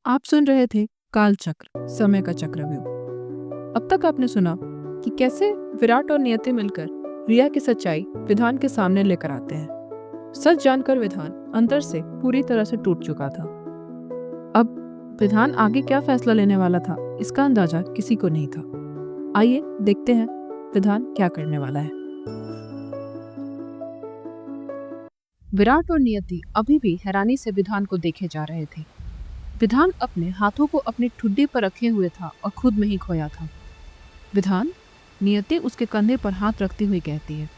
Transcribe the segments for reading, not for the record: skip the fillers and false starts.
आप सुन रहे थे काल चक्र समय का चक्रव्यूह। अब तक आपने सुना कि कैसे विराट और नियति मिलकर रिया की सच्चाई विधान के सामने लेकर आते हैं। सच जानकर विधान अंदर से पूरी तरह से टूट चुका था। अब विधान आगे क्या फैसला लेने वाला था, इसका अंदाजा किसी को नहीं था। आइए देखते हैं विधान क्या करने वाला है। विराट और नियति अभी भी हैरानी से विधान को देखे जा रहे थे। विधान अपने हाथों को अपनी ठुड्डी पर रखे हुए था और खुद में ही खोया था। विधान, नियति उसके कंधे पर हाथ रखती हुई कहती है।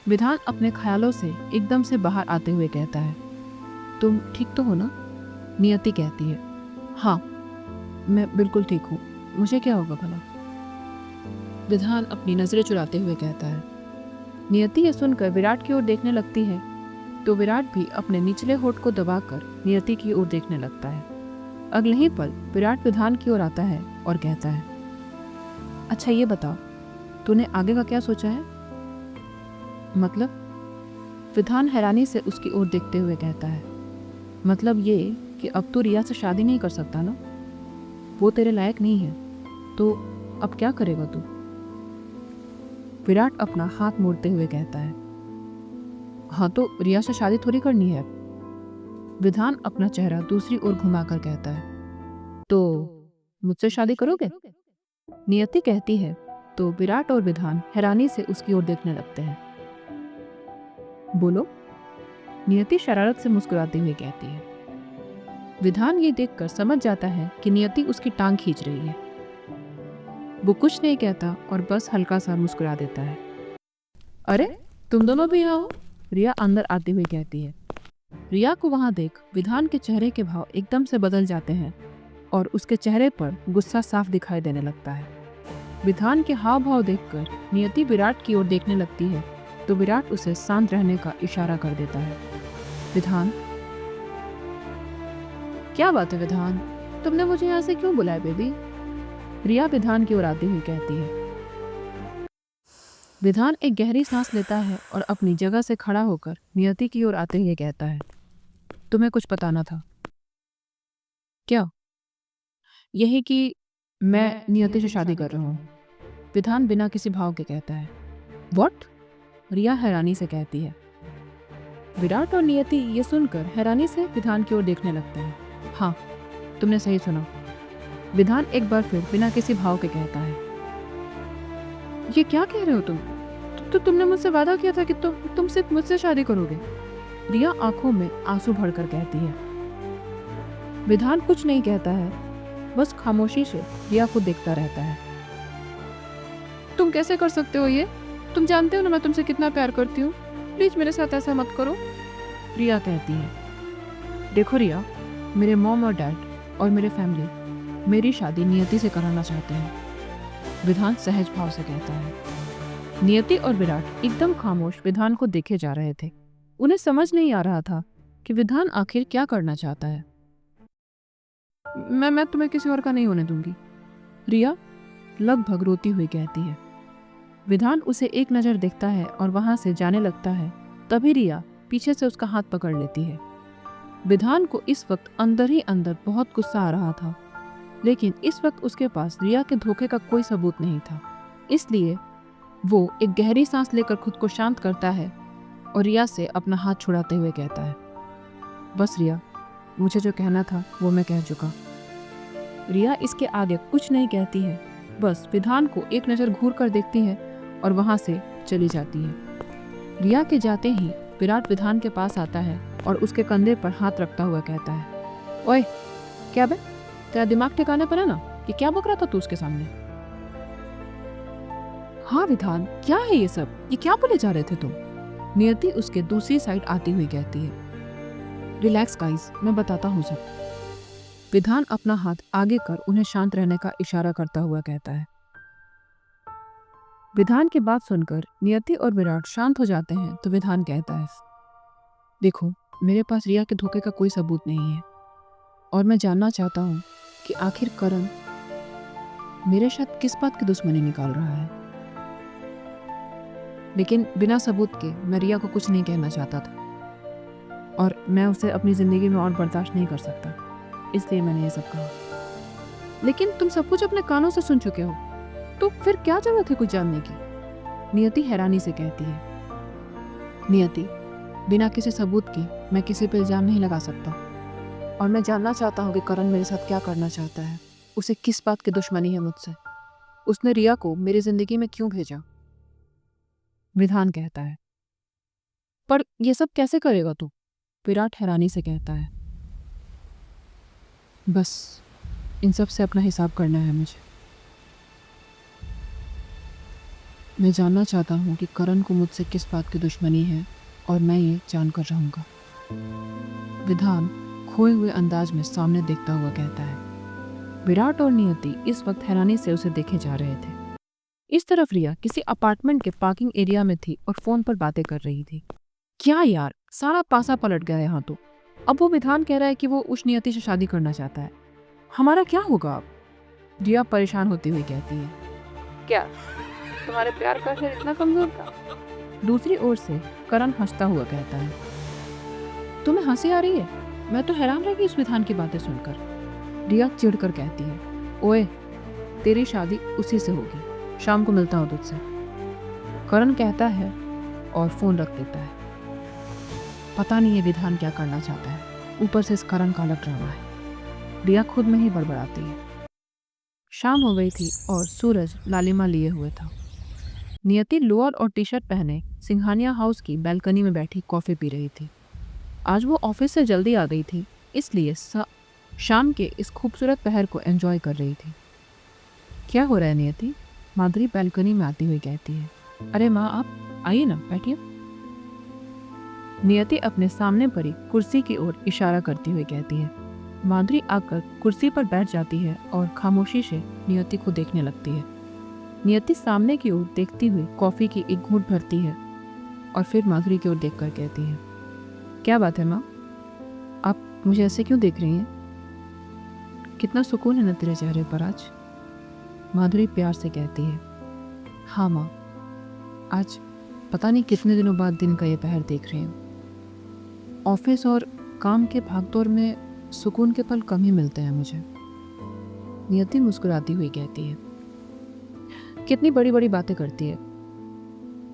विधान अपने ख्यालों से एकदम से बाहर आते हुए कहता है, तुम ठीक तो हो ना? नियति कहती है, हाँ मैं बिल्कुल ठीक हूँ, मुझे क्या होगा भला? विधान अपनी नजरें चुराते हुए कहता है। नियति यह सुनकर विराट की ओर देखने लगती है तो विराट भी अपने निचले होठ को दबाकर नियति की ओर देखने लगता है। अगले ही पल विराट विधान की ओर आता है और कहता है, अच्छा ये बता, तूने आगे का क्या सोचा है? मतलब? विधान हैरानी से उसकी ओर देखते हुए कहता है, मतलब ये कि अब तू रिया से शादी नहीं कर सकता ना, वो तेरे लायक नहीं है, तो अब क्या करेगा तू? विराट अपना हाथ मोड़ते हुए कहता है, हाँ तो रिया से शादी थोड़ी करनी है। विधान अपना चेहरा दूसरी ओर घुमाकर कहता है, तो मुझसे शादी करोगे? नियति कहती है तो विराट और विधान हैरानी से उसकी ओर देखने लगते हैं। बोलो, नियति शरारत से मुस्कुराती हुई कहती है। विधान ये देखकर समझ जाता है कि नियति उसकी टांग खींच रही है। वो कुछ नहीं कहता और बस हल्का सा मुस्कुरा देता है। अरे तुम दोनों भी यहाँ हो? रिया अंदर आती हुई कहती है। रिया को वहां देख विधान के चेहरे के भाव एकदम से बदल जाते हैं और उसके चेहरे पर गुस्सा साफ दिखाई देने लगता है। विधान के हाव भाव देखकर नियति विराट की ओर देखने लगती है तो विराट उसे शांत रहने का इशारा कर देता है। विधान, क्या बात है विधान, तुमने मुझे यहाँ से क्यों बुलाया बेबी? रिया विधान की ओर आती हुई कहती है। विधान एक गहरी सांस लेता है और अपनी जगह से खड़ा होकर नियति की ओर आते हुए कहता है, तुम्हें कुछ बताना था। क्या? यही कि मैं नियति से शादी कर रहा हूँ। विधान बिना किसी भाव के कहता है। व्हाट? रिया हैरानी से कहती है। विराट और नियति ये सुनकर हैरानी से विधान की ओर देखने लगते हैं। हाँ, तुमने सही सुना। विधान एक बार फिर बिना किसी भाव के कहता है। ये क्या कह रहे हो तुम? तो तुमने मुझसे वादा किया था कि तुम सिर्फ मुझसे शादी करोगे। रिया आंखों में आंसू भरकर कहती है। विधान कुछ नहीं कहता है, बस खामोशी से रिया को देखता रहता है। तुम कैसे कर सकते हो ये? तुम जानते हो ना मैं तुमसे कितना प्यार करती हूँ, प्लीज मेरे साथ ऐसा मत करो। रिया कहती है, देखो रिया, मेरे मॉम और डैड और मेरे फैमिली मेरी शादी नियति से कराना चाहते हैं। विधान सहज भाव से कहता है। नियति और विराट एकदम खामोश विधान को देखे जा रहे थे। उन्हें समझ नहीं आ रहा था कि विधान आखिर क्या करना चाहता है। मैं तुम्हें किसी और का नहीं होने दूंगी, रिया लगभग रोती हुई कहती है। विधान उसे एक नजर देखता है और वहां से जाने लगता है। तभी रिया पीछे से उसका हाथ पकड़ लेती है। विधान को इस वक्त अंदर ही अंदर बहुत गुस्सा आ रहा था, लेकिन इस वक्त उसके पास रिया के धोखे का कोई सबूत नहीं था। इसलिए वो एक गहरी सांस लेकर खुद को शांत करता है और रिया से अपना हाथ छुड़ाते हुए कहता है, बस रिया, मुझे जो कहना था वो मैं कह चुका। रिया इसके आगे कुछ नहीं कहती है, बस विधान को एक नज़र घूर कर देखती है और वहां से चली जाती है। रिया के जाते ही विराट विधान के पास आता है और उसके कंधे पर हाथ रखता हुआ कहता है, ओए क्या बे, तेरा दिमाग ठिकाने पर है ना? ये क्या बक रहा था तू उसके सामने? हाँ विधान, क्या है ये सब? ये क्या बोले जा रहे थे तुम? नियति उसके दूसरी साइड आती हुई कहती है। रिलैक्स गाइस, मैं बताता हूँ सब। विधान अपना हाथ आगे कर उन्हें शांत रहने का इशारा करता हुआ कहता है। विधान की बात सुनकर नियति और विराट शांत हो जाते हैं तो विधान कहता है, देखो, मेरे पास रिया के धोखे का कोई सबूत नहीं है और मैं जानना चाहता हूँ कि आखिर करण मेरे साथ किस बात की दुश्मनी निकाल रहा है। लेकिन बिना सबूत के मैं रिया को कुछ नहीं कहना चाहता था और मैं उसे अपनी जिंदगी में और बर्दाश्त नहीं कर सकता। इसलिए मैंने ये सब कहा। लेकिन तुम सब कुछ अपने कानों से सुन चुके हो, तो फिर क्या जरूरत है कुछ जानने की? नियति हैरानी से कहती है। नियति, बिना किसी सबूत के मैं किसी पर इल्जाम नहीं लगा सकता, और मैं जानना चाहता हूँ कि करण मेरे साथ क्या करना चाहता है। उसे किस बात की दुश्मनी है मुझसे? उसने रिया को मेरी जिंदगी में क्यों भेजा? विधान कहता है। पर ये सब कैसे करेगा तू? विराट हैरानी से कहता है। बस इन सब से अपना हिसाब करना है मुझे। मैं जानना चाहता हूँ कि करण को मुझसे किस बात की दुश्मनी है, और मैं ये जानकर रहूंगा। विधान खोए हुए अंदाज में सामने देखता हुआ कहता है। विराट और नियति इस वक्त हैरानी से उसे देखे जा रहे थे। इस तरफ रिया किसी अपार्टमेंट के पार्किंग एरिया में थी और फोन पर बातें कर रही थी। क्या यार, सारा पासा पलट गया यहाँ तो। अब वो विधान कह रहा है कि वो उस नियति से शादी करना चाहता है। हमारा क्या होगा अब? रिया परेशान होती हुई कहती है। क्या तुम्हारे प्यार का असर इतना कमजोर था? दूसरी ओर से करण हंसता हुआ कहता है। तुम्हें हंसी आ रही है? मैं तो हैरान रह गई इस विधान की बातें सुनकर। रिया चिढ़कर कहती है। ओए, तेरी शादी उसी से होगी, शाम को मिलता हूँ तुझसे। करण कहता है और फोन रख देता है। पता नहीं ये विधान क्या करना चाहता है, ऊपर से इस करण का अलग ड्रामा है। रिया खुद में ही बड़बड़ाती है। शाम हो गई थी और सूरज लालिमा लिए हुए था। नियति लोअर और टी शर्ट पहने सिंघानिया हाउस की बैल्कनी में बैठी कॉफी पी रही थी। आज वो ऑफिस से जल्दी आ गई थी, इसलिए शाम के इस खूबसूरत पहर को एंजॉय कर रही थी। क्या हो रहा है नियति? माधुरी बैल्कनी में आती हुई कहती है। अरे माँ, आप आइए ना, बैठिए। नियति अपने सामने पड़ी कुर्सी की ओर इशारा करती हुई कहती है। माधुरी आकर कुर्सी पर बैठ जाती है और खामोशी से नियति को देखने लगती है। नियति सामने की ओर देखती हुई कॉफी की एक घूंट भरती है और फिर माधुरी की ओर देखकर कहती है। क्या बात है माँ, आप मुझे ऐसे क्यों देख रही हैं? कितना सुकून है ना तेरे चेहरे पर आज। माधुरी प्यार से कहती है। हाँ माँ, आज पता नहीं कितने दिनों बाद दिन का ये पहर देख रही हूँ। ऑफिस और काम के भागदौड़ में सुकून के पल कम ही मिलते हैं मुझे। नियति मुस्कुराती हुई कहती है। कितनी बड़ी बड़ी बातें करती है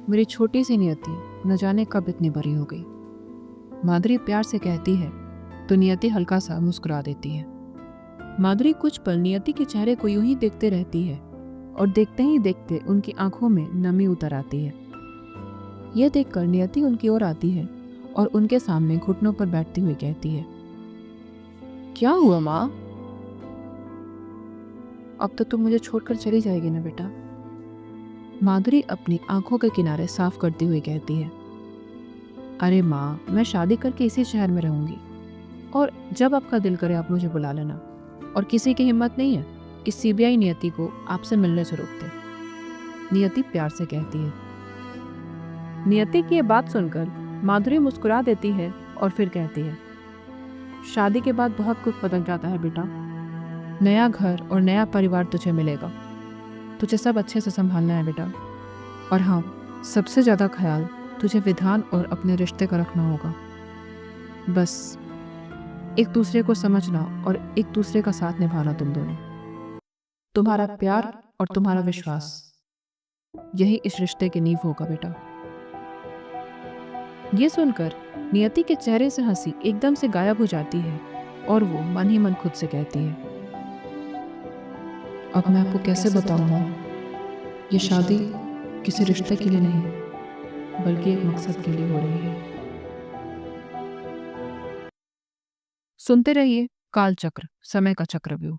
मेरी छोटी सी नियति, न जाने कब इतनी बड़ी हो गई। माधुरी प्यार से कहती है तो नियति हल्का सा मुस्कुरा देती है। माधुरी कुछ पल नियति के चेहरे को यूं ही देखते रहती है और देखते ही देखते उनकी आंखों में नमी उतर आती है। यह देखकर नियति उनकी ओर आती है और उनके सामने घुटनों पर बैठती हुई कहती है। क्या हुआ माँ? अब तो तुम मुझे छोड़कर चली जाएगी ना बेटा? माधुरी अपनी आंखों के किनारे साफ करती हुई कहती है। अरे माँ, मैं शादी करके इसी शहर में रहूंगी, और जब आपका दिल करे आप मुझे बुला लेना। और किसी की हिम्मत नहीं है कि सीबीआई नियति को आपसे मिलने से रोक दे। नियति प्यार से कहती है। नियति की ये बात सुनकर माधुरी मुस्कुरा देती है और फिर कहती है। शादी के बाद बहुत कुछ बदल जाता है बेटा। नया घर और नया परिवार तुझे मिलेगा। तुझे सब अच्छे से संभालना है बेटा। और हाँ, सबसे ज़्यादा ख्याल तुझे विधान और अपने रिश्ते का रखना होगा। बस एक दूसरे को समझना और एक दूसरे का साथ निभाना तुम दोनों। तुम्हारा प्यार और तुम्हारा विश्वास, यही इस रिश्ते की नींव होगा बेटा। ये सुनकर नियति के चेहरे से हंसी एकदम से गायब हो जाती है और वो मन ही मन खुद से कहती है। अब मैं आपको कैसे बताऊंगा, ये शादी किसी रिश्ते के लिए नहीं बल्कि एक मकसद के लिए हो रही है। सुनते रहिए कालचक्र, समय का चक्रव्यूह।